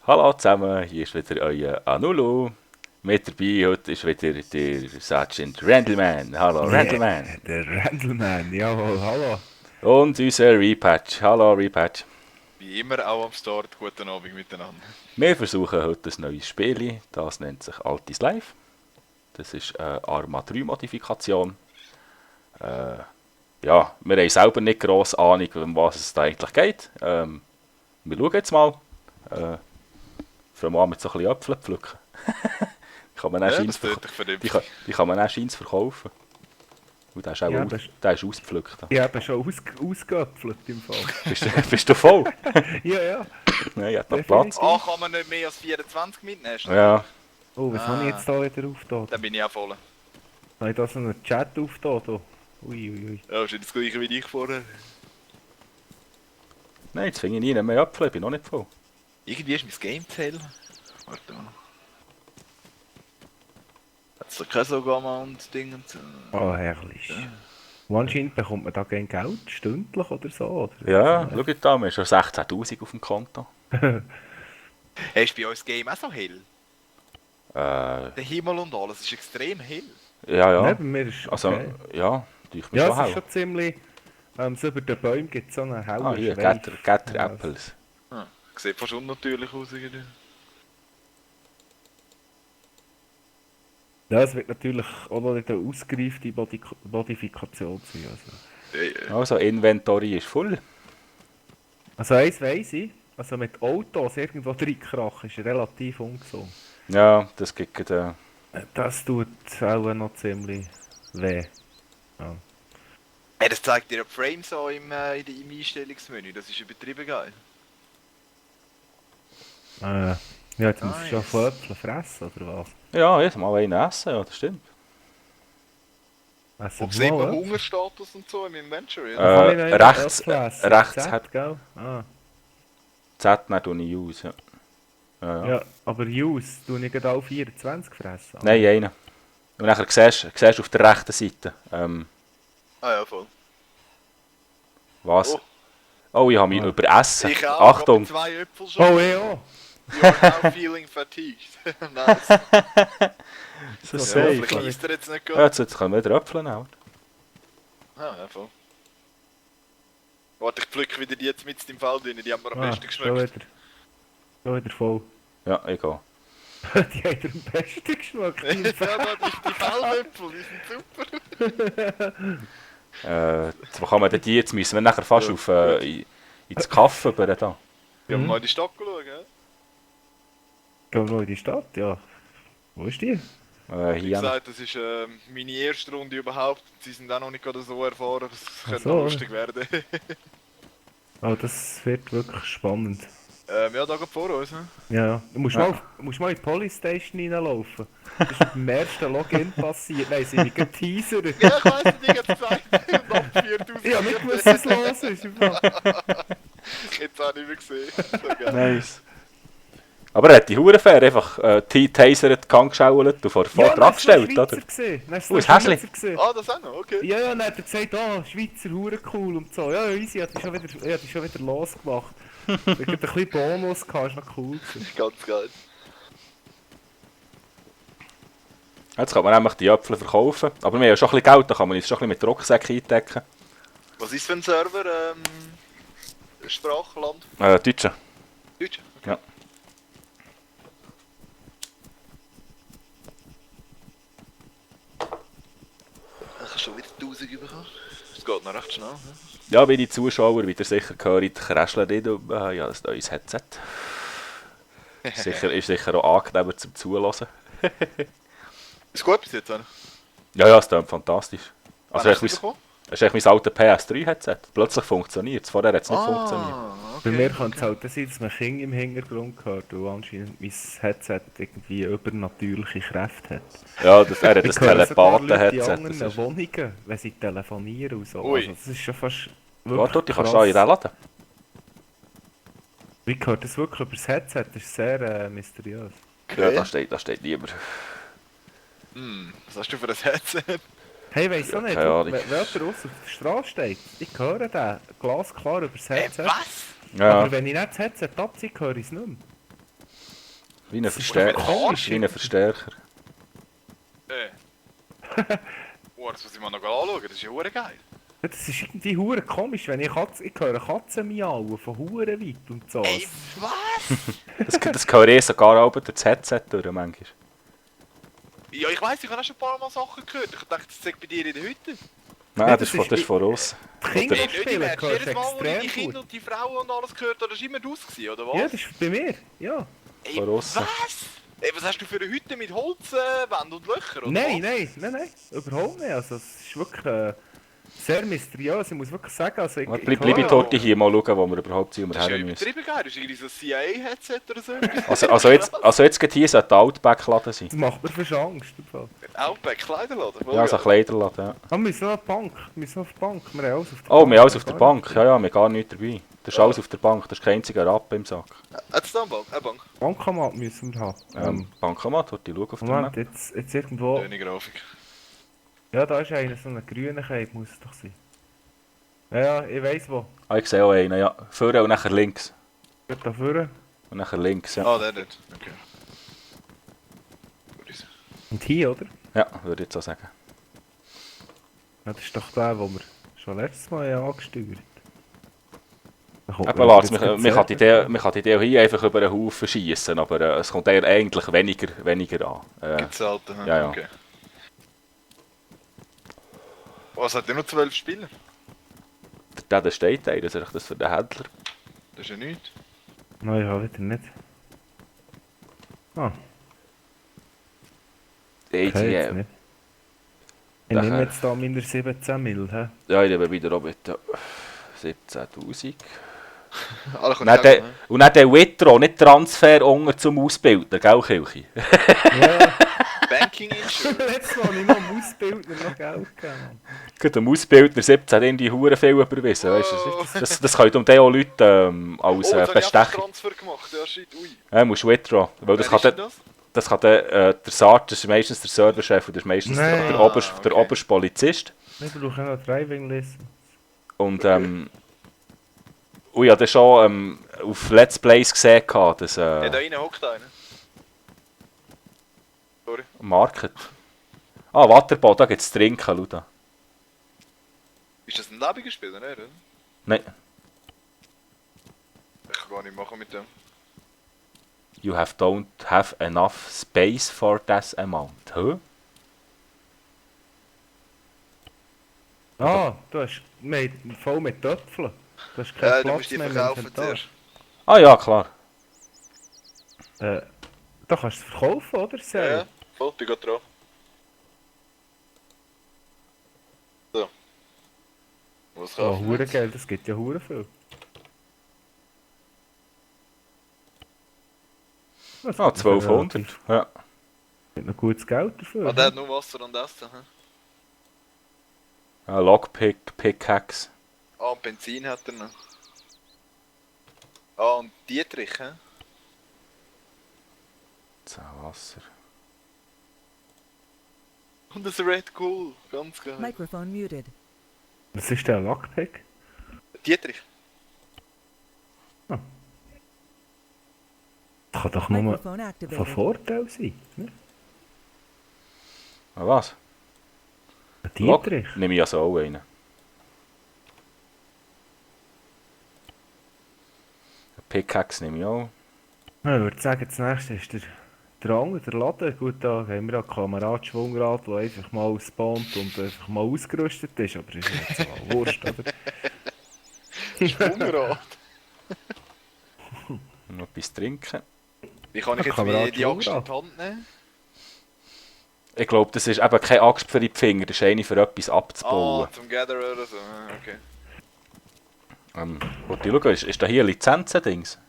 Hallo zusammen, hier ist wieder euer Anulu. Mit dabei heute ist wieder der Sergeant Randleman. Hallo Yeah, Randleman. der Randleman, jawohl, hallo. Und unser Repatch. Hallo Repatch. Wie immer auch am Start, guten Abend miteinander. Wir versuchen heute ein neues Spiel. Das nennt sich Altis Live. Das ist eine Arma 3 Modifikation. Ja, wir haben selber nicht gross Ahnung, um was es da eigentlich geht. Wir schauen jetzt mal. Fangen wir an mit so ein bisschen Äpfeln pflücken. Die kann man dann Ja, scheins das tut dich vernünftig. die kann man dann scheins verkaufen. Und der ist auch Ja, der ist ausgepflückt. ich habe schon ausgeöpfelt im Fall. Bist du voll? Ja, ja. Nein, ich hab noch Definitiv. Platz. Ah, kann man nicht mehr als 24 mitnehmen? Ja, Oh, was habe ich jetzt da wieder aufgetan? Dann bin ich auch voll. Habe ich da so einen Chat aufgetan? Da? Ui, ui, ui. Ja, ist das gleiche wie ich vorher. nein, jetzt finde ich nie mehr Äpfel, ich bin noch nicht voll. Irgendwie ist mein Game zu hell. Warte mal. Hat's da kein Sogama und Ding und so? Oh, herrlich. Und anscheinend bekommt man da kein Geld, stündlich oder so, oder? Ja, schau da, wir haben schon 16'000 auf dem Konto. Hey, ist bei uns das Game auch so hell? Äh, Der Himmel und alles ist extrem hell. ja. Neben mir ist Also, okay. ja, durch mich Ja, schon es ist hell. schon ziemlich... so über den Bäumen gibt es so einen hellen Ah, hier, Schweif. Getter Ja, Apples. Sieht fast unnatürlich aus irgendwie. Ja, es wird natürlich auch noch nicht eine ausgereifte Modifikation sein. Also, Inventory ist voll. Also eins weiss ich, also mit Autos irgendwo reinkrachen ist relativ ungesund. Ja, das gibt Das tut auch noch ziemlich weh. Ja. Hey, das zeigt dir ein Frame so im Einstellungsmenü, das ist übertrieben geil. Ja, jetzt muss ich schon Nice. von Äpfeln fressen, oder was? Ja, jetzt mal einen essen, ja, das stimmt. Essen Ob wir sieht mal man Äpfel? Hungerstatus und so im Inventory? Dann kann ich noch immer rechts, Äpfel essen. rechts Z, hat gell? Ah. Z, dann tue ich aus. Ja. Ja. Ja, aber Jus, tue ich gerade alle 24 fressen. Nein, einen. Und nachher siehst du auf der rechten Seite. Ah ja, voll. Was? Oh. Oh, ich habe mich Ah. überessen. Ich auch, Achtung! aber 2 Äpfel schon. Oh, ja! You are now feeling fatigued. Nice. So Ja, safe. Hoffentlich isst er jetzt nicht gut. Ja, jetzt können wir wieder Äpfel nehmen. Ah, ja, voll. Warte, ich pflücke wieder die jetzt mit im Feld rein, die haben mir am besten schon geschmeckt. wieder. Schon wieder voll. Ja, egal. Die haben dir am besten geschmeckt. Ja, die Feldäpfel, die sind super. Jetzt, wo kann man denn die? Jetzt müssen wir nachher fast Ja. auf ins Kaffee über da. Ja, Mhm. mal in die Stadt schauen, gell? Gehen wir noch in die Stadt? Ja. Wo ist die? Wie Hier. gesagt, das ist meine erste Runde überhaupt. Sie sind auch noch nicht gerade so erfahren, das könnte so, noch oder? lustig werden. Oh, das wird wirklich spannend. Ja, da geht vor uns. Ne? Ja, du musst, Ja. mal in die Police Station reinlaufen. Das ist beim ersten Login passiert. Nein, sie haben mich geteasert. Ja, ich weiss nicht, ich hab's gesagt. Und ab 4000. Ich hab nicht gewusst, was los ist. Jetzt auch nicht mehr gesehen. So geil. Nice. Aber er hat die Hurenfair einfach taseret, die Gang geschaut und vor dran gestellt, oder? Dann hast Oh, du ein Häsli. Schweizer gesehen. Ah, das auch noch, okay. Ja, dann hat er gesagt, Schweizer Hure cool und so. Ja, easy, hat die schon wieder losgemacht. Ich hatte ein bisschen Bonus, gehabt, ist noch cool gewesen. Ganz geil. Jetzt kann man nämlich die Äpfel verkaufen. Aber wir haben ja schon ein bisschen Geld, da kann man uns schon ein bisschen mit Rucksäcken eindecken. Was ist für ein Server? Sprachland? Deutsche. Deutsch? Okay. Ja. Ich habe schon wieder 1000 bekommen. Das geht noch recht schnell. Ne? Ja, wie die Zuschauer wieder sicher hören, kräscheln nicht um ja, das neues Headset. Ist sicher auch angenehmer zum Zuhören. Ist gut bis jetzt, oder? Ja, es klingt fantastisch. Also, Wann es hast du ist bekommen? mein altes PS3-Headset. Plötzlich funktioniert es. Vorher hat es nicht funktioniert. Bei mir kann es halt sein, dass man Kinder im Hintergrund hört, weil anscheinend mein Headset irgendwie übernatürliche Kräfte hat. Ja, er hat das Ich höre sogar Leute in Telepathen-Headset. anderen das ist- Wohnungen, wenn sie telefonieren und so. Ui. Also, das ist schon fast Warte, die kannst du krass. da in den Laden. Ich höre das wirklich über das Headset, das ist sehr mysteriös. Ja, Okay. da steht niemand. Was hast du für ein Headset? Hey, weiss auch nicht, keine Ahnung. wenn jemand raus auf der Straße steht, ich höre den glasklar über das Headset. Was? Ja, Aber wenn ich nicht das Headset abziehe, höre ich es nicht mehr. Wie ein Das ist Verstärker. doch komisch. Wie ein Verstärker. Oh, das muss ich mal noch anschauen, das ist ja hure geil. Ja, das ist irgendwie hure komisch, wenn ich höre Katzen miauen von hure weit und so. Ey, was? Das höre ich sogar auch durch das Headset durch, manchmal. Ja, ich weiss, ich habe auch schon ein paar Mal Sachen gehört. Ich dachte, das sagt bei dir in der Hütte. Nein, Ja, das das ist ist von uns. Die Kinder Nicht spielen, im Ernst, hörst jedes Mal, wo ich die extrem Kinder gut. und die Frauen und alles gehört habe, das war immer du gewesen, oder was? Ja, das ist bei mir, ja. Ey, von was? aussen. Ey, was hast du für eine Hütte mit Holzwänden und Löchern, oder Nein, was? nein, überhaupt nicht. Also, es ist wirklich sehr mysteriös, ich muss wirklich sagen. Also, ich Bleib höre- ich dort hier mal schauen, wo wir überhaupt sind, wo wir Das ist ja her müssen. übertrieben geil, das ist irgendwie so ein CIA-Headset oder so. Also jetzt geht hier sollte der Outback-Laden sein. Das macht mir fast Angst. im Fall. Outback, Kleiderladen. voll Ja, so ein geil. Kleiderladen, ja. Ah, wir müssen noch auf die Bank. Wir haben alles auf der Oh, Bank. wir haben alles auf der Bank. Ja, ja, wir haben gar nichts dabei. Das ist alles auf der Bank, das ist kein einziger Rappen im Sack. Hat es da eine Bank? Eine Bank? Bankomat müssen wir haben. Bankomat, dort, ich schaue auf der Moment, Map. jetzt irgendwo... Schöne Grafik. Ja, da ist einer, so ein grüner Cape muss es doch sein. Ja, ich weiss wo. Ah, ich sehe auch einen, ja. Vorne und nachher links. Geht da vorne. Und nachher links, ja. Ah, der nicht. Okay. Gut ist. Und hier, oder? Ja, würde ich jetzt so sagen. Ja, das ist doch der, wo wir schon letztes Mal angesteuert haben. Eben, Lars, man kann die Idee auch hier einfach über einen Haufen schiessen, aber es kommt eher eigentlich weniger an. Gibt's selten, hm? ja, ja. Okay. Was hat der noch 12 Spieler? Der steht da, das ist das für den Händler. Das ist ja nichts. Nein, ja, wieder nicht. Ah, Hey, okay, jetzt die, nicht. Ich Nachher- nehme jetzt da meine 17 Mil, hä? ja, ich nehme wieder auch mit 17'000. Alle Und dann der- Und dann der Witro, nicht Transfer unter zum Ausbilden, gell, Kilchi? Ja, Banking Insurance. letztes Mal habe ich noch am Ausbildner noch Geld gegeben. Gut, dem Ausbildner 17 in die Huren viel überwiesen, weißt du? Das können um den auch Leute als Oh, jetzt habe ich einfach Bestechung. Transfer gemacht. Ja, shit, ui. Ja, musst Withdraw. Weil das Wer kann ist dann, das? das kann dann, der Sart, das ist meistens der Serverchef und das ist meistens Nein. der, Ah, der okay. oberste Polizist. Ich brauche noch Driving License. Und ich habe das schon auf Let's Plays gesehen, dass Ja, da rein hockt einer. Sorry. Market. Ah, Waterbau, da gibt es zu trinken, Luda. Ist das ein lebendiges Spiel, oder nicht? Nein, Ich kann gar nicht machen mit dem. you don't have enough space for this amount. Hä? Ah, du hast voll mit Töpfeln. Du hast keinen Ja, du Platz musst die mehr im verkaufen Inventar. zuerst. Ah ja, klar. Da kannst du es verkaufen, oder? Ja, Sehr. ja. Voll, bin gerade dran. So. Was Oh, kaufen wir hure jetzt? Geld, das gibt ja hure viel. Das Ah, gibt noch 1200. Ja. Gibt noch gutes Geld dafür. Ah, der hat nur Wasser und Essen. Hm? Ah, Lockpick, Pickaxe. Ah, und Benzin hat er noch. Ah, und Dietrich, hä? So, Wasser. Und das Red Cool, ganz geil. Microphone muted. Was ist der Lockpick? Dietrich. Das kann doch nur Microphone von activated. Vorteil sein. Ne? Ah, was? Ein Dietrich. Nehme ich also auch einen. Ein Pickaxe nehme ich auch. Ja, ich würde sagen, das nächste ist der andere, der Laden. Gut, da haben wir einen Kamerad Schwungrad, der einfach mal spawnt und einfach mal ausgerüstet ist. Aber das ist jetzt auch Wurst, oder? Schwungrad. Noch etwas trinken. Wie kann ich jetzt Kamerad die Axt in Schwungrad. die Hand nehmen? Ich glaube, das ist eben keine Axt für die Finger, das ist eine für etwas abzubauen. Ah, zum Gatherer oder so. Ah, okay. Wollte ich schauen, ist da hier ein Lizenzen-Dings?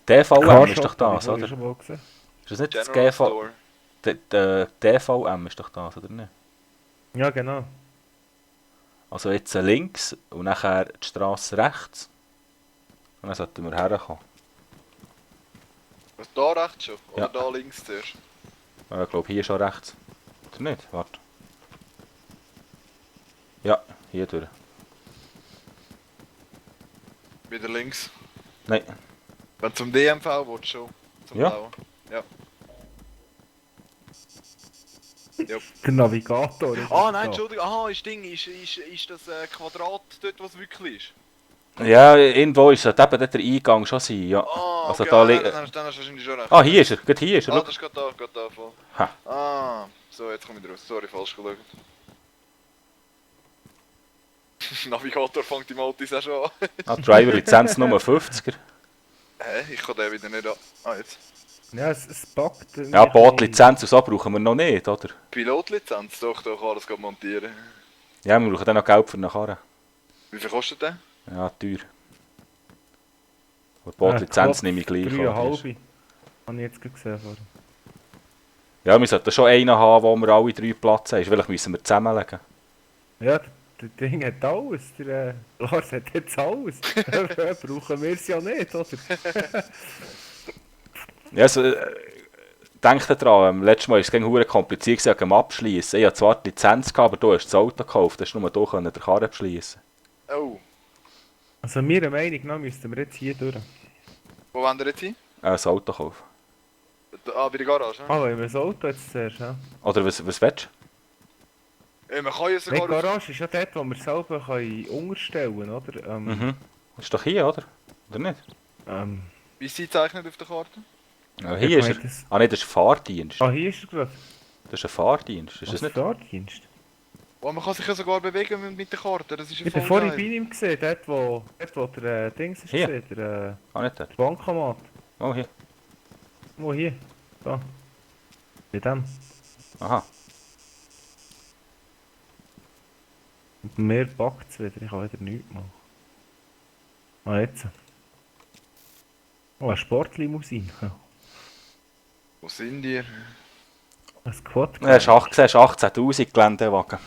DVM ist doch das, habe ich oder? schon mal gesehen. Ist das nicht das General GV... Store. DVM ist doch das, oder nicht? Ja, genau. Also jetzt links und nachher die Straße rechts. Und dann sollten wir herkommen. Was, da rechts schon? Oder Ja. da links zuerst? Ich glaube hier schon rechts. Oder nicht? Warte. Ja, hier durch. Wieder links. Nein, Wenn zum DMV willst schon. Zum Ja. Blauen. Ja. Jupp. Der Navigator. ist Ah da. nein, Entschuldigung. Aha, ist Ding, ist das Quadrat dort, was wirklich ist? Ja, irgendwo ist eben dort der Eingang schon sein, ja. Ah, Also okay, da nein, li- dann hast du wahrscheinlich schon recht. Ah, hier ist er, gerade hier ist er, Ah, schau. das ist gerade da voll. Ha. Ah, so, jetzt komme ich raus. Sorry, falsch geschaut. Navigator fängt im Altis auch schon an. Ah, Driver-Lizenz Nummer 50er. Hä? Ich kann den wieder nicht an. Ah, jetzt. Ja, es packt. Ja, Bootlizenz und so brauchen wir noch nicht, oder? Pilotlizenz, doch, da kann das gerade montieren. Ja, wir brauchen dann noch Geld für eine Karre. Wie viel kostet der? Ja, teuer. Aber die Bootlizenz nehme ich gleich. 3,5. Habe ich jetzt gerade gesehen. Vorhin. Ja, wir sollten schon einen haben, wo wir alle 3 Platz haben. Vielleicht müssen wir zusammenlegen. Ja, der Ding hat alles. Der Lars hat jetzt alles. Brauchen wir es ja nicht, oder? Ja, also, denk daran, letztes Mal war es verdammt kompliziert wegen dem Abschließen. Ich hatte zwar die Lizenz, aber du hast das Auto gekauft, hast nur du den Karren beschließen. Oh, Also meiner Meinung nach müssten wir jetzt hier durch. wo wollen wir jetzt hin? Das Auto kaufen. Ah, bei der Garage, ne? Ah, wollen wir das Auto jetzt zuerst, ja? Oder was willst Ey, man kann ja Die sogar... Garage ist ja dort, wo wir selber können unterstellen können, oder? du? Mhm. Ist doch hier, oder? Oder nicht? Wie ist sie gezeichnet auf der Karte? Ja, hier ist er. Das... Ah nein, das ist ein Fahrdienst. Ah, hier ist er gerade. Das ist ein Fahrdienst, ist das nicht? Fahrdienst? Oh, man kann sich ja sogar bewegen mit der Karte, das ist ja Ich bin voll vorhin geil. bei ihm gesehen, dort wo der Dings ist Hier? gesehen, der Ah, nicht dort. Bankomat. Oh, hier. Wo hier? Da. Bei dem. Aha. Und mir packt es wieder, ich kann wieder nichts machen. Ah, jetzt. Oh, eine Sportlimousine. Wo sind die? Ein Quad. Ja, hast 18'000 Geländewagen.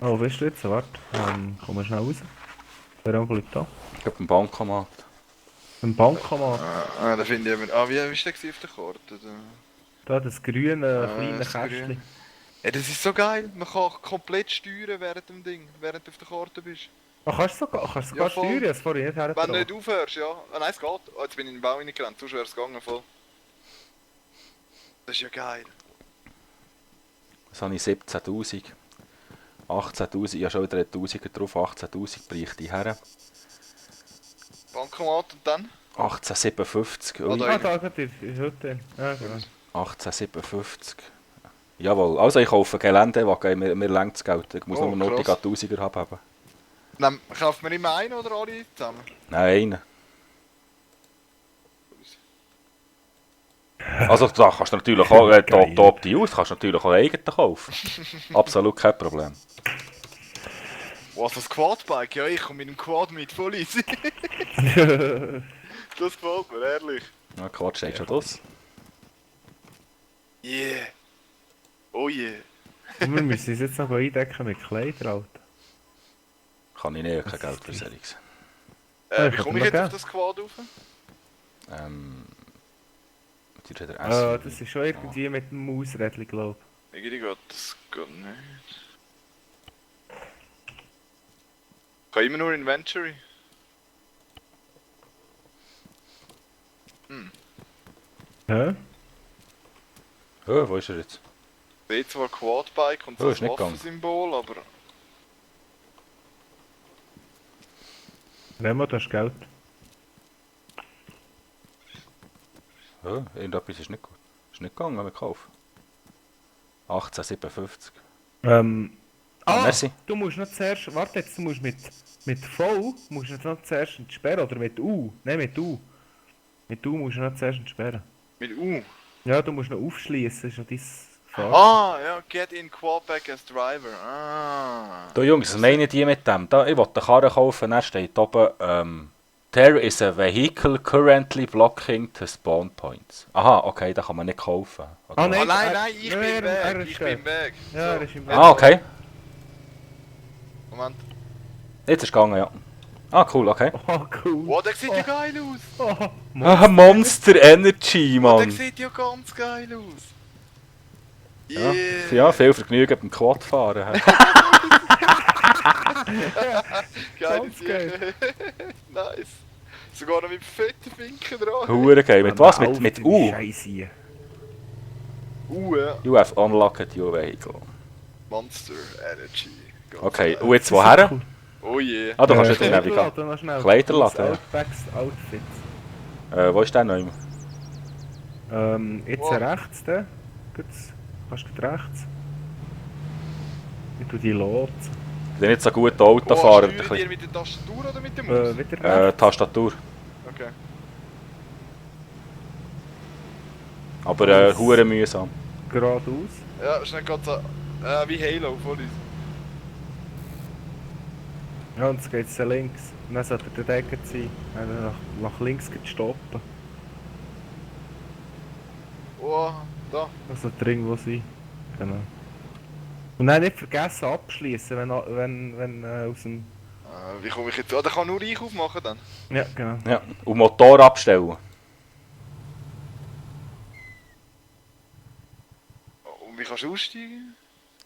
Oh, weißt du jetzt? Warte, komm mal schnell raus. Wer bleibt da? Ich glaube, beim Bankomat. Ein Bankomat. Da finde ich eben... Ah, wie war der gewesen auf der Karte? Da, das grüne kleine das Kästchen. Grüne. Ja, das ist so geil. Man kann komplett steuern während dem Ding, während du auf der Karte bist. Ah, kannst du sogar Ja, steuern? voll. Ich habe es vorhin nicht Wenn du hergetragen. nicht aufhörst, ja. Ah, nein, es geht. Oh, jetzt bin ich in den Bau reingerannt, sonst wäre es gegangen voll. Das ist ja geil. Das habe ich 17'000. 18'000, ich habe schon wieder 1'000er drauf. 18'000 bräuchte ich her. Bankomat und dann? 1857. Ah, Ui. da. Ah, da, gerade ist heute. Ja, genau. 1857. Jawohl, also ich kaufe Geländewagen, mir längt das Geld. Ich muss Oh, nur noch die krass. 1000er haben. Kauft man immer einen oder alle zusammen? Nein, einen. Also da kannst du natürlich auch, Geil. top die aus, kannst du natürlich auch eigenen kaufen. Absolut kein Problem. Was, das Quadbike? Ja, ich komme mit dem Quad mit, voll easy. Das gefällt mir, ehrlich. Ja, Quatsch, steht schon das. Yeah. Oh yeah. Und wir müssen uns jetzt noch eindecken mit Kleidern, Alter. Kann ich nicht, kein Geld für solches. Ja, Wie ich komme hab ich jetzt noch auf das Quad rauf? Was ist der Ah, SUV? das ist schon irgendwie mit dem Mausrädchen, glaube Irgendwie geht das geht nicht. Kann immer nur Inventory. ich. Hä? Oh, wo ist er jetzt? Ich sehe zwar Quadbike und Oh, so ist ein nicht gegangen. Waffensymbol, aber... Remo, du hast Geld. Oh, irgendetwas ist nicht gut. Ist nicht gegangen mit Kauf. 1857. Merci. Du musst noch zuerst, warte jetzt, du musst mit V, musst du noch zuerst entsperren, oder mit U, nein mit U. Mit U musst du noch zuerst entsperren. Mit U. Ja, du musst noch aufschließen, ist ja dein Fahrzeug. Ah, ja, get in Quadbike as driver. Ah. Du Jungs, was meinen die mit dem? Da, ich wollte eine Karre kaufen, dann steht oben, there is a vehicle currently blocking the spawn points. Aha, okay, da kann man nicht kaufen. Oder? Ah, nein. Oh nein, ich bin im er Weg, ist ich bin im Weg. Ja, So, er ist im Ah, okay. Moment. Jetzt ist es gegangen, ja. Ah, cool, okay. Oh, cool. Oh, der sieht ja geil aus. Oh, Ah, Monster Energy, Oh, Mann. der sieht ja ganz geil aus. Ja, Yeah. ja, viel Vergnügen beim Quadfahren. hä? Geile Ganz geil. Sache. Nice. Sogar noch mit fetten Finken dran. Hure geil. Mit was? Mit U? Scheiße. Ja. You have unlocked your vehicle. Monster Energy. Ganz Okay, geil. und jetzt woher? Oh je. Ah, du kannst nicht schnell gehen. Kleiderladen, ja. Outfits. Wo ist der noch immer? Jetzt Wow. rechts, da. Kannst du rechts? Ich tu die Lot. Ich bin nicht so gut Auto fahren. Steuern ihr mit der Tastatur oder mit dem Maus? Wieder rechts. Tastatur. Okay. Aber hure mühsam. Geradeaus. Ja, ist nicht ganz so... wie Halo vor uns. Ja, und jetzt geht's links. Und dann sollte der Decke sein. Dann nach links geht stoppen. Oh, da. Das sollte irgendwo sein. Genau. Und dann nicht vergessen abschließen, wenn aus dem... Wie komme ich jetzt... Ah, da kann nur ich aufmachen dann. Ja, genau. Ja. Und Motor abstellen. Und wie kannst du aussteigen?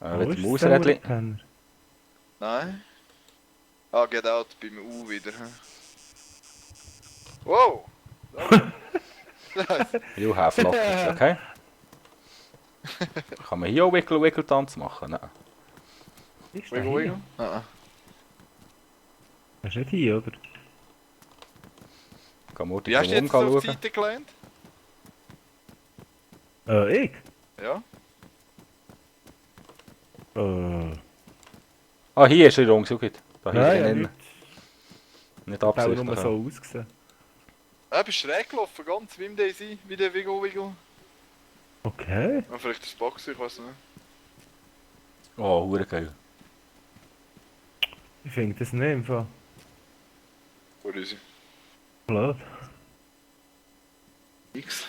Wo Mit ist dem der Mausrädchen. Penner? Nein. Ah, get out beim U wieder. Hm. Wow! You have locked it, okay? Kann man hier auch Wickel-Wickel-Tanz machen? Nein. Ist der Wiggle, hier? wiggle. Ah. Das ist nicht hier, oder? Kann man Wie hast du jetzt auf die Seite gelernt? Ich? Ja. Ah, hier ist er, Jungs, schau gut. Da Nein, hinten ja, innen. nicht. Nicht Das hat nur absichtlich. so ausgesehen. Bist schräg gelaufen, ganz wie im Daisy, wie der Wiggle Wiggle. Okay. Ah, vielleicht das Boxer, ich weiß nicht. Oh, hure geil. Ich finde das nicht im Fall. Wo ist sie? Blöd. X.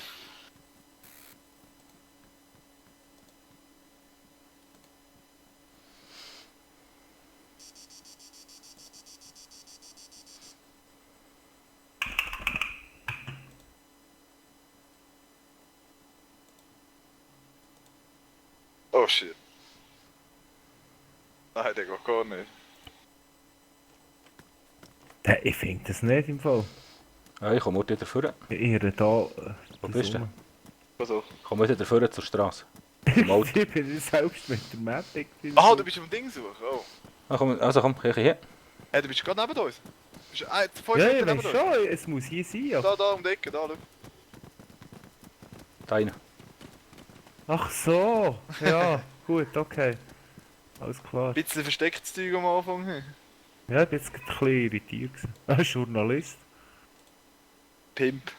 Oh shit. Nein, der geht gar nicht. Ich finde das nicht im Fall. Ja, ich komme heute wieder vor. Ich rede da... Wo bist du? Was auch? Ich komme wieder vor zur Straße. Zum Auto. Ich bin selbst mit der Matic. Aha, du bist am Ding suchen. Oh. Ah, komm, also komm, ich hier. Hey, du bist gerade neben uns. Du bist 5 Ja, Meter ich neben weiß uns. schon, es muss hier sein. Ja. Da, um die Ecke, da, schau. Da rein. Ach so, ja, gut, okay. Alles klar. Ein bisschen verstecktes Zeug am Anfang. Hey. Ja, ich bin jetzt gerade ein bisschen irritiert gewesen. Ah, Journalist. Pimp.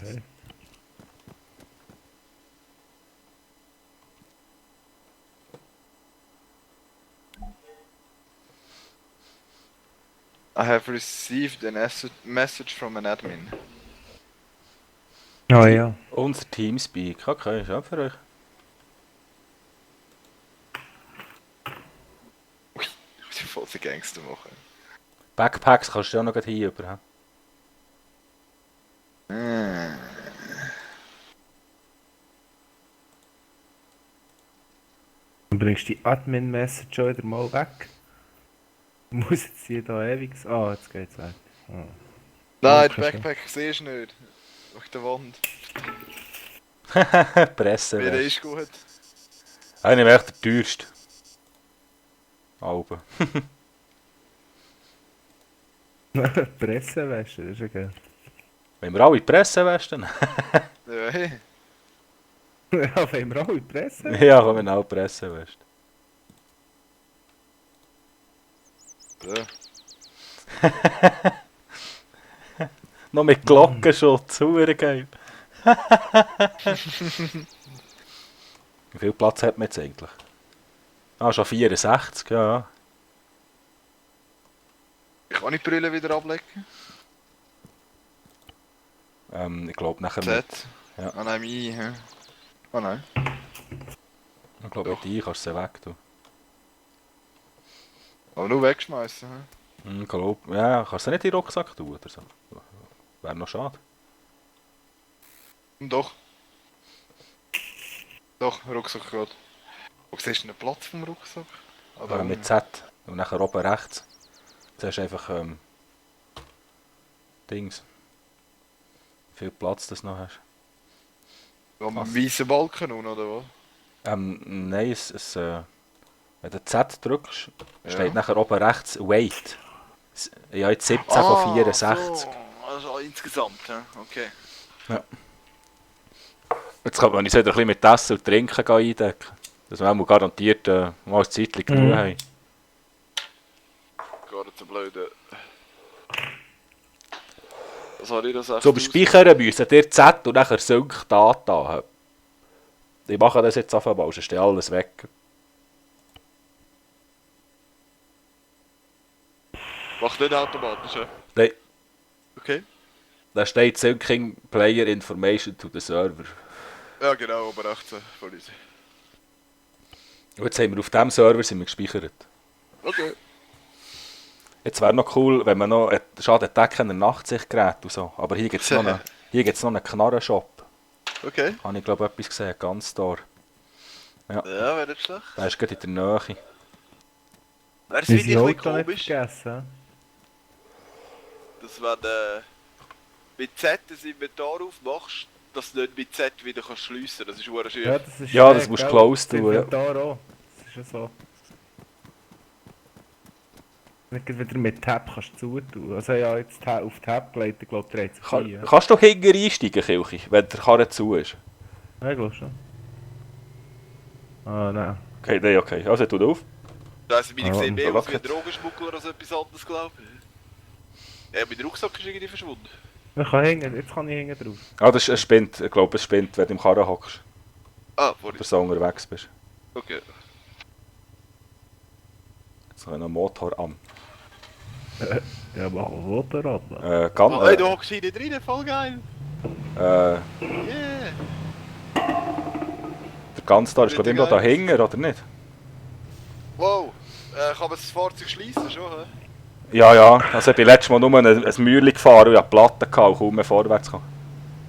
Okay. I have received a message from an admin. Ah ja. Unser Teamspeak. Okay, ist auch für euch. Ui, ich muss voll den Gangster machen. Backpacks kannst du ja noch gleich hier über. Dann bringst du die Admin-Message schon wieder mal weg. Muss jetzt hier da ewig... Ah, jetzt geht's weg. Ah. Nein, Okay, die Backpack siehst du nicht. Auf der Wand. Presse. Wer ist gut? Einer wäre echt der teuerste. Alben. Pressewäsche, das ist ja geil. Wenn wir alle Pressewesten. Ja, hey. Ja, wenn wir alle Presse. Ja, kommen wir auch Pressewesten. Ja. Noch mit Glockenschutz, hure geil. Wie viel Platz hat man jetzt eigentlich? Ah, schon 64, ja. Ich kann die Brille wieder ablegen. Ich glaube nachher mit... Z. Ja. Ah nein, mein. Hä? Ah nein. Ich glaube mit Doch. dir kannst du sie weg tun. Aber nur wegschmeißen. Hä? Ich glaube... Ja, kannst du sie nicht in den Rucksack tun oder so? Wäre noch schade. Doch. Doch, Rucksack gerade. Wo siehst du den Platz vom Rucksack? Ah, da Mit unten. Z. Und nachher oben rechts. Jetzt hast du einfach... Dings. Wie viel Platz das noch hast. Am Was? weißen Balken unten, oder was? Nein, wenn du Z drückst, Ja. steht nachher oben rechts Weight. Ja, jetzt 17 von 64. So. Also insgesamt, ja. Okay. Jetzt kann man uns wieder ein bisschen mit Essen und Trinken eindecken. Dass wir auch garantiert mal ein Zeitchen genug haben. Gar nicht so blöde. Was habe ich das echt Zum Speichern müssen ihr Z und nachher Sync Data haben. Ich mache das jetzt auf einmal, sonst ist alles weg. Macht nicht automatisch, ja? Nein, Okay. da steht Syncing Player Information to the Server. Ja genau, aber 18 von uns. Und jetzt haben wir auf diesem Server sind wir gespeichert. Okay. Jetzt wäre noch cool, wenn man noch... Schade, Decken in Nachtsichtgerät und so. Aber hier gibt es noch einen Knarrenshop. Okay. Habe ich glaube etwas gesehen, ganz da. Ja, wäre nicht schlecht. Der ist gerade in der Nähe. Wäre es Unsere wirklich ein Auto bisschen nicht komisch, vergessen. dass wenn mit Z das Inventar aufmachst, dass du nicht mit Z wieder kannst schliessen. Das ist verdammt schön. Ja, das ist Ja, das schräg, musst du gell? close Das tun, ja. Inventar auch. Das ist ja so. Nicht gerade wieder mit Tab kannst du zutun. Also ja, jetzt auf Tab gelegt, ich glaube, dreht sich ein. Ja. Kannst du hinten einsteigen, Kilchi, wenn der Karre zu ist? Ja, ich glaube schon. Ah, nein. Okay, nein, okay. Also, tu auf. Also, meine sehen mehr aus wie ein Rocket. Drogenschmuggler als etwas anderes, glaube ich. Ja, mein Rucksack ist irgendwie verschwunden. Ich kann hängen, jetzt kann ich hängen drauf. Ah, das ist ein Spind. Ich glaube, es spinnt, wenn du im Karren hockst. Ah, vorhin. Oder so unterwegs bist. Okay. Jetzt habe ich noch einen Motor an. Ja, mach ein Motor an. Oh, hey, du hockst hier nicht rein, voll geil. Der Yeah. ganze da ist glaube ich immer noch Geil. dahinter, oder nicht? Wow. Kann man das Fahrzeug schließen schon, hä? Ja, ja. Also ich bin letztes Mal nur ein Mäuerchen gefahren und ich hatte Platten gehabt und kaum mehr vorwärts kam.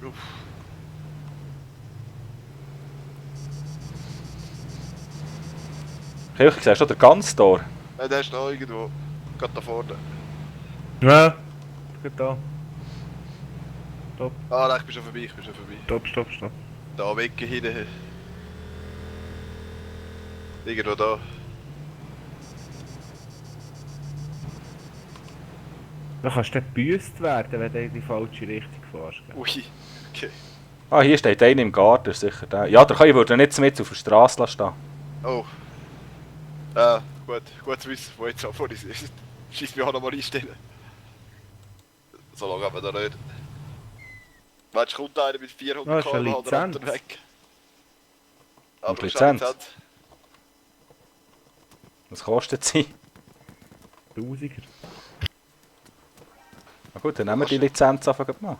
Uff. Kilchi, siehst du den ganzen Tor? Ja, der ist noch irgendwo. Gerade da vorne. Ja, gut da. Ah, nein, ich bin schon vorbei, Stopp. Da weg hinten. Irgendwo da. Dann kannst du gebüßt werden, wenn du in die falsche Richtung fährst. Gell? Ui. Okay. Ah, hier steht einer im Garten, ist sicher der. Ja, der kann ich würde nicht mit auf der Straße stehen. Oh. Gut zu wissen, wo jetzt auch vor uns ist. Scheiss mich auch noch mal einstellen. So lange haben wir da nicht. Weißt du, kommt einer mit 400 Ah, ist eine km/h der Lizenz. weg. Und Aber es ist eine Lizenz? Was kostet sie? Tausiger. Na gut, dann nehmen wir die Lizenz einfach mal.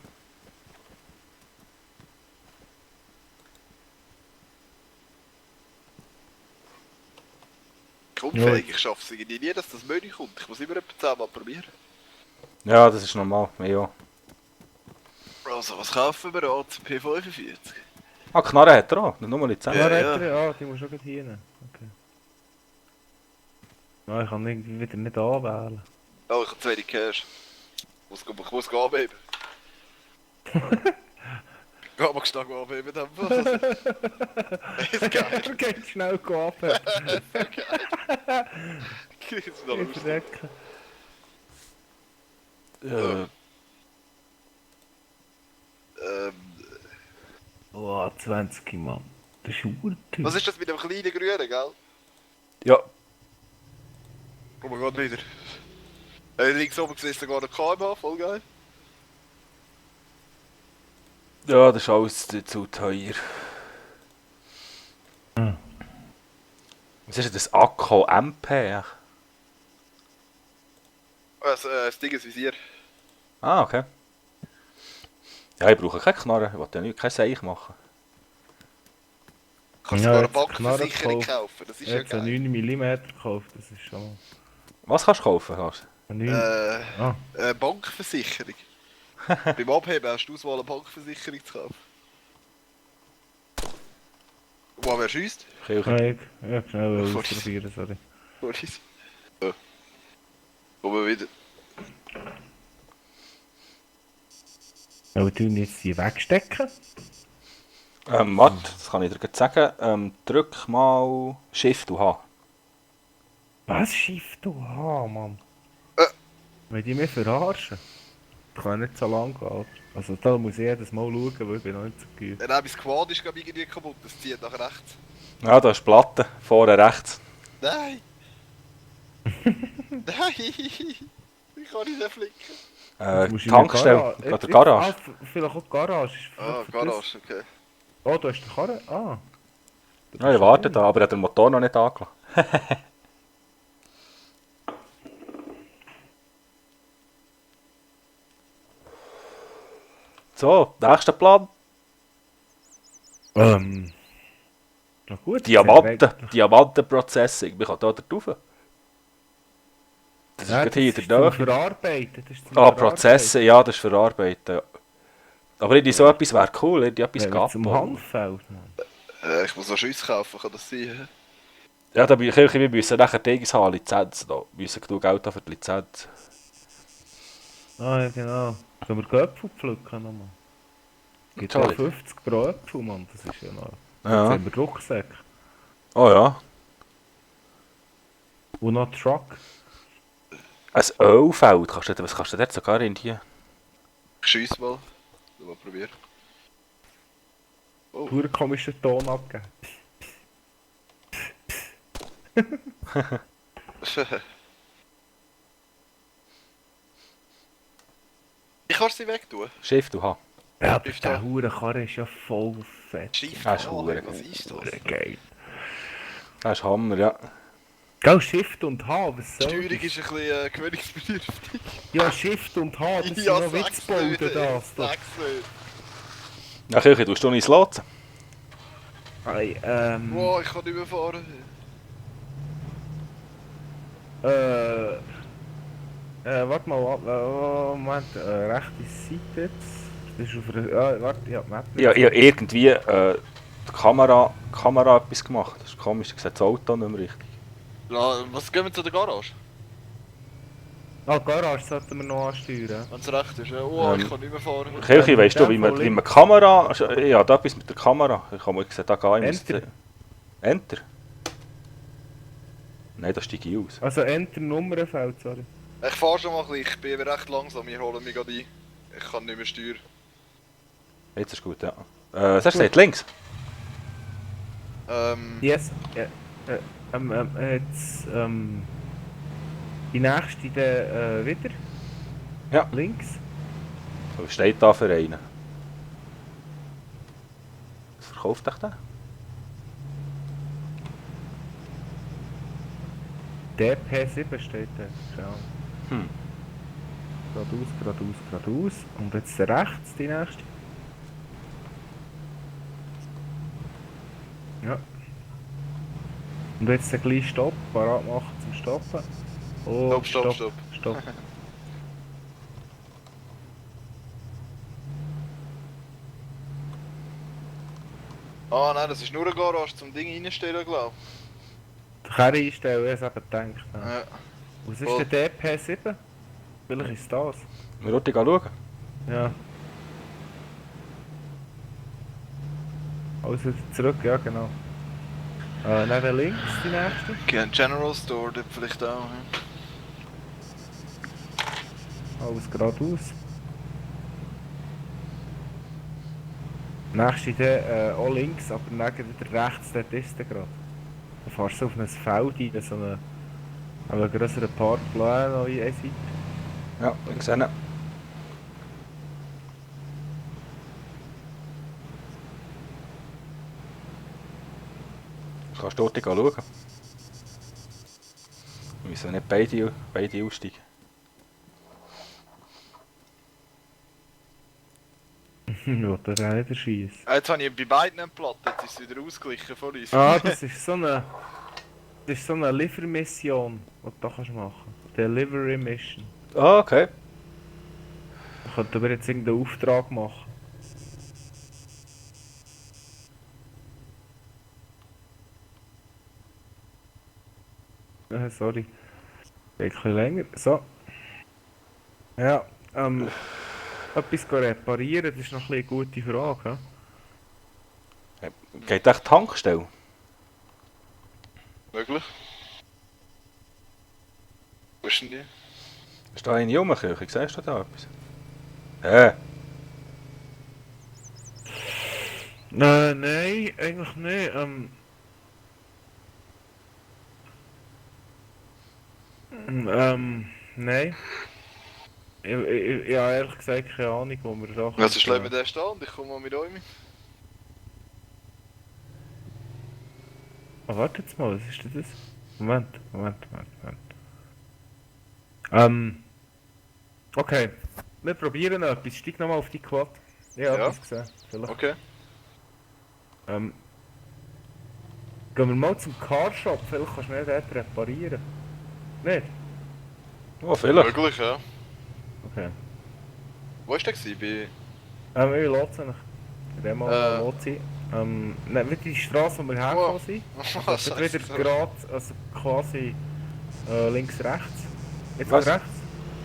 Unfähig, ich schaffe es irgendwie nie, dass das Menü kommt. Ich muss immer etwa 10 Mal probieren. Ja, das ist normal. Ja. Also, was kaufen wir da zum P45? Ah, Knarre hat er auch, nur Lizenz. Ja, Ja, die musst du auch gleich hier nehmen. Okay. Ja, ich kann irgendwie wieder nicht anwählen. Oh, ich habe zu wenig Cash. Ich muss gehen anheben. Geh mal schnell anheben, dann ist geil. Du gehst schnell ab. Das ist noch Ich lustig. verrecke. Oh, 20 Mann. Das ist urteuer. Was ist das mit dem kleinen Grünen, gell? Ja, Oh mein Gott, wieder. Links oben siehst du sogar einen KMH, voll geil. ja, das ist alles zu teuer. Hm. Was ist denn das Akku MP? Das Ding ist Visier. Ah, okay. Ja, ich brauche keine Knarre. Ich will ja nicht kein Seich machen. Kannst Ja, sogar eine jetzt Knarre Bankversicherung gekauft. kaufen, das ist ja Jetzt einen geil. 9 mm gekauft, das ist schon... Was kannst du kaufen, Lars? Ein 9... Ah, Eine Bankversicherung. Beim Abheben hast du die Auswahl, eine Bankversicherung zu kaufen. Wo wer schießt? Kirche. nein, ja, schnell Vor- ausprobieren, sorry. Wo ist so. Kommen wir wieder. Aber tun jetzt die wegstecken? Warte, das kann ich dir gleich sagen. Drück mal Shift und H. Was Schiff du haben, Mann? Äh. Wenn die mich verarschen? Das kann nicht so lang gehen, Alter. Also da muss ich jedes Mal schauen, weil ich bin noch nicht so gut. Dann das Quad ist glaube ich irgendwie kaputt, das zieht nach rechts. Ja, da ist die Platte. Vorne rechts. Nein! Nein! Ich kann nicht flicken. Jetzt musst du in die Tankstelle. Gara- Oder Garage. Vielleicht auch die Garage. Ah, Garage, okay. Oh, du hast den Karren? Ah. Ja, ich warte da, aber er hat den Motor noch nicht angelassen. So, nächster Plan. Na gut. Diamantenprocessing. Wir können hier drauf. Das ist Ja, gerade hier das der ist zum Verarbeiten. Das ist zum Ah, Prozesse, ja, das ist verarbeiten. Ja. Aber irgendwie so etwas wäre cool, irgendwie etwas Verarbeiten. Zum abbauen. Handfeld, Mann. Ich muss noch Schüsse kaufen, kann das sein? Ja, da wir müssen nachher Dings haben, Lizenz noch. Wir müssen genug Geld haben für die Lizenz. Ah, ja, genau. Können wir Äpfel pflücken nochmal? Gibt ja Entschuldigung. 50 pro Äpfel, Mann. Das ist ja noch... Jetzt Ja. haben wir Rucksack. Oh ja. Und noch Truck. Ein Ölfeld, was kannst du dort sogar in die... Ich schiesse mal. Mal probieren. Pure komischen Ton abgeben. Ich kann sie wegtun. Shift und H. Ja, aber Ist da- der Hurenkarre ist ja voll fett. Shift Ah, ist A, verdammt was geil. ist das? Geil. Das ist Hammer, ja. Gell, Shift und H, was Die soll Steuerung das? ist ein bisschen gewöhnungsbedürftig. Ja, Shift und H, das sind Ja, noch sag's Witzbolden, nicht, das. Da. sag's nicht. Na, Kirche, tust du nicht lotsen? Hey, Wow, ich kann nicht mehr fahren. warte mal, Moment, rechte Seite jetzt. Das ist auf der, warte, ja, Map. Ja, ich habe irgendwie die Kamera etwas gemacht. Das ist komisch, ich sehe das Auto nicht mehr richtig. Ja, was gehen wir zu der Garage? Ah, Garage sollten wir noch ansteuern. Wenn es recht ist. Ja, oh, ich Ähm, kann nicht mehr fahren. Kirche, weißt du, wie man die Kamera... Ja, da etwas mit der Kamera. Ich habe mal gesagt, da gehe ich. Enter. Enter? Nein, da steige ich aus. Also Enter Nummernfeld, sorry. Ich fahre schon mal ein bisschen, ich bin recht langsam, wir holen mich gerade ein. Ich kann nicht mehr steuern. Jetzt ist gut, ja. Was hast du gesagt? Links? Yes. Jetzt, die nächste dann wieder. Ja. Links. Was steht da für einen? Was verkauft dich der? DP7 steht da. Genau. Hm. Geradeaus, geradeaus, geradeaus. Und jetzt rechts die nächste. Ja. Und jetzt den gleich Stopp, parat machen zum Stoppen. Oh, Stopp, stopp, Stopp. Ah nein, das ist nur eine Garage zum Ding reinstellen, glaube Die Kerne einstellen, ich habe es eben gedacht. ich. Ja. Ja. Was ist der DP7? Vielleicht ist das. Wir wollten schauen. Ja. Also zurück, ja genau. Dann links die nächste. Okay, ein General Store, dort vielleicht auch. Alles geradeaus. Nächste dann auch links, aber neben wieder rechts, dort ist der gerade. Dann fährst du auf ein Feld rein, so einen grösseren Parkplan noch in eine Seite. Ja, ich sehe ihn. Kannst du dort schauen? Wir müssen nicht beide aussteigen. Ich will das auch nicht erschießen. Jetzt habe ich bei beiden einen Platt, jetzt ist es wieder ausgeglichen von uns. Ah, das ist so eine... Das ist so eine Liefermission, die du da kannst machen. Delivery Mission. Ah, okay. Da könnten wir jetzt irgendeinen Auftrag machen. Sorry. Ein bisschen länger. So. Ja, etwas reparieren, das ist noch ein bisschen eine gute Frage. Geht echt die Tankstelle? Möglich. Wo ist denn die? Ist da eine Jummenkirche? Siehst du da etwas? Nein, eigentlich nicht. Nein. Ich habe ehrlich gesagt keine Ahnung, wo wir da Also schlägt mir den Stand, ich komme mal mit euch mit. Oh, warte jetzt mal, was ist denn das? Moment. Okay. Wir probieren noch etwas. Steig nochmal auf die Quad. Ja, Ja. etwas gesehen. Vielleicht. Okay. Gehen wir mal zum Carshop. Vielleicht kannst du mir dort reparieren. Nicht? Oh, vielleicht. Möglich, ja. Okay. Wo war der gewesen? Ich lotse nicht. Remo lotse. Nein, nicht die Straße, wo wir hergekommen sind. Bei... Also wieder gerade, also quasi links, rechts. Jetzt Was? rechts.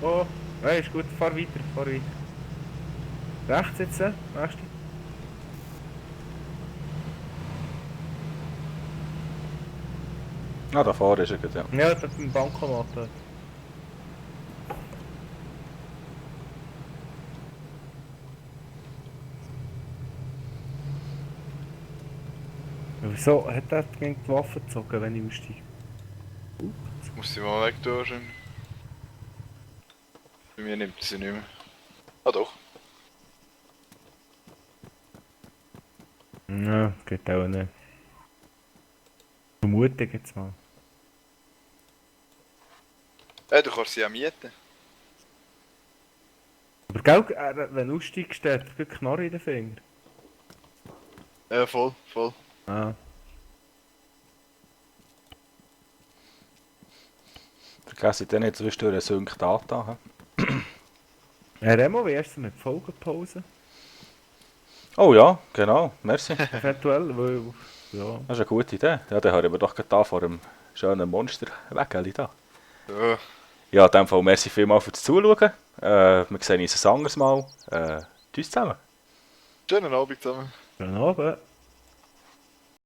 Oh, nein, ist gut, fahr weiter. Rechts jetzt, nächste. Ah, da vorne ist er gut, ja. Ja, dort im Bankomat. Dort. Wieso hat er gegen die Waffe gezogen, wenn ich aussteige? Muss ich mal weg tun schon. Bei mir nimmt sie nicht mehr. Ah doch. Ja, geht auch nicht. Vermute jetzt mal. Du kannst sie ja mieten. Aber gell, wenn du aussteigst, steht er Knarre in den Finger. Ja, voll. Ah. Vergessen dann nicht zwischendurch eine Sync-Data. Remo, wie hast du mit Folgenpause? Oh ja, genau, merci. Eventuell, weil... Ja. Das ist eine gute Idee. Ja, dann hören wir doch gerade da vor dem schönen Monster-Wägeli da. Ja. Ja, in dem Fall merci vielmals fürs Zuschauen. Wir sehen uns ein anderes Mal. Tschüss zusammen. Schönen Abend zusammen. Schönen Abend.